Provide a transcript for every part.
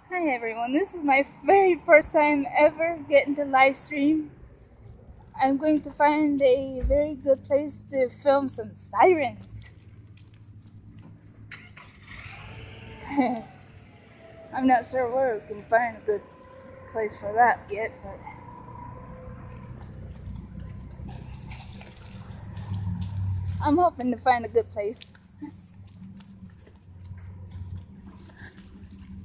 Hi everyone, this is my very first time ever getting to live stream. I'm going to find a very good place to film some sirens. I'm not sure where we can find a good place for that yet, but I'm hoping to find a good place.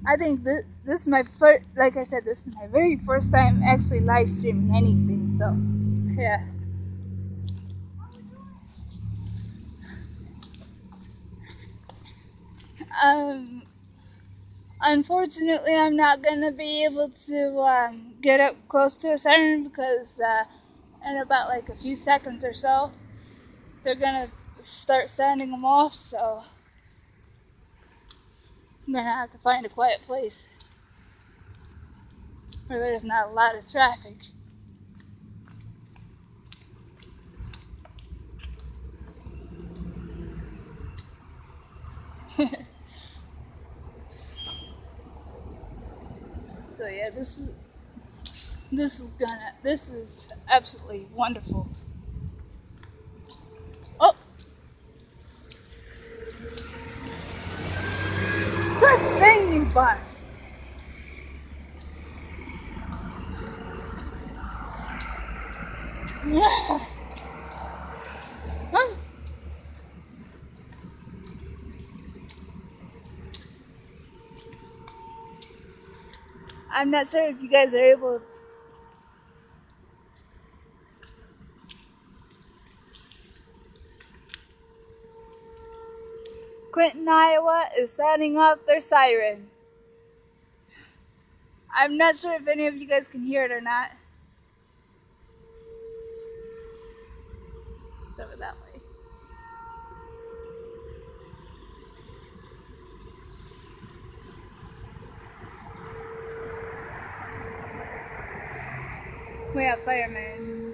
I think this is my first, like I said, this is my very first time actually live streaming anything, so yeah. Um, Unfortunately, I'm not gonna be able to get up close to a siren because in about like a few seconds or so, they're gonna start sounding them off. So I'm gonna have to find a quiet place where there's not a lot of traffic. So yeah, this is absolutely wonderful. Oh, first thing, you boss. Huh? I'm not sure if you guys are able. Clinton, Iowa is sounding up their siren. I'm not sure if any of you guys can hear it or not. It's over that way. We have firemen.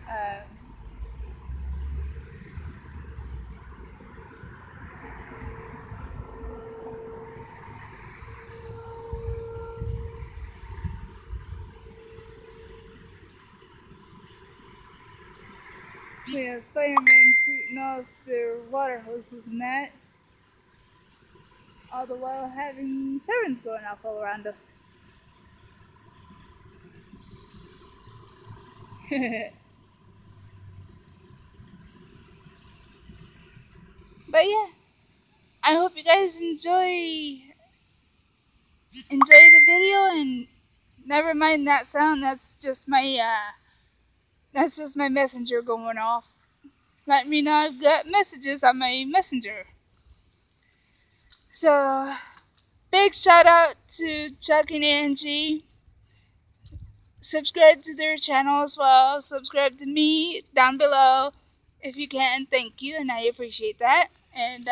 Uh, we have firemen shooting off their water hoses and that, all the while having sirens going off all around us. But yeah, I hope you guys enjoy the video, and never mind that sound. That's just my messenger going off. Let me know I've got messages on my messenger. So big shout out to Chuck and Angie. Subscribe to their channel as well. Subscribe to me down below if you can. Thank you, and I appreciate that. And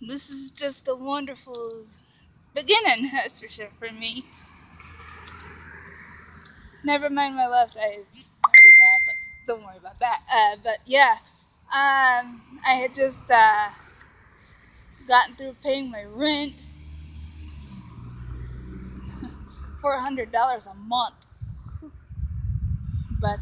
this is just a wonderful beginning, that's for sure, for me. Never mind, my left eye is pretty bad, but don't worry about that. But yeah, I had just gotten through paying my rent, $400 a month. But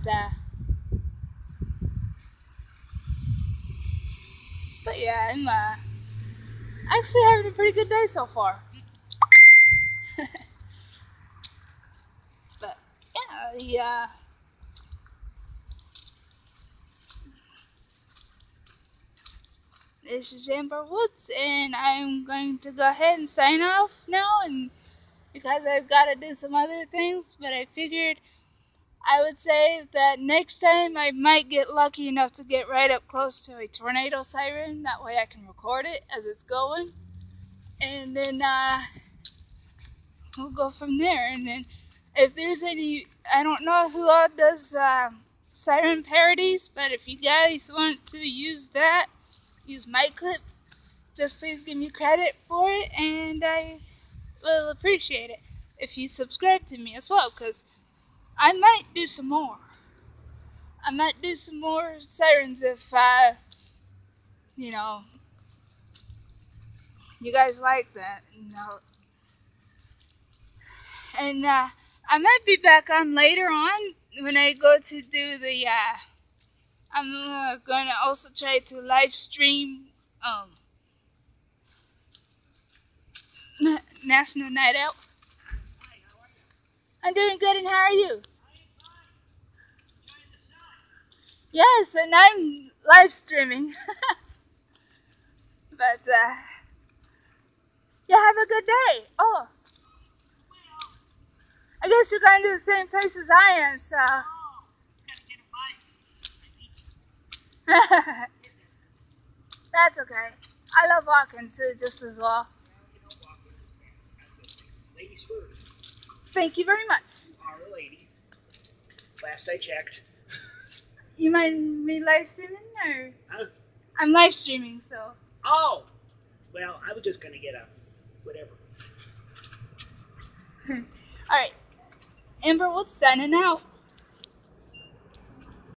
yeah, I'm actually having a pretty good day so far. But yeah, this is Amber Woods, and I'm going to go ahead and sign off now, and because I've got to do some other things, but I figured I would say that next time I might get lucky enough to get right up close to a tornado siren. That way I can record it as it's going, and then we'll go from there. And then if there's any, I don't know who all does siren parodies, but if you guys want to use that, use my clip, just please give me credit for it, and I will appreciate it if you subscribe to me as well, because I might do some more. I might do some more sirens if you know, You guys like that? No. And I might be back on later on when I go to do the. I'm going to also try to live stream National Night Out. I'm doing good, and how are you? Yes, and I'm live streaming. But yeah, have a good day. Oh, I guess you're going to the same place as I am, so. That's okay. I love walking too, just as well. Ladies first. Thank you very much. Our lady. Last I checked. You mind me live streaming, or? Huh? I'm live streaming, so. Oh! Well, I was just going to get a whatever. Alright. Amber Wood signing out.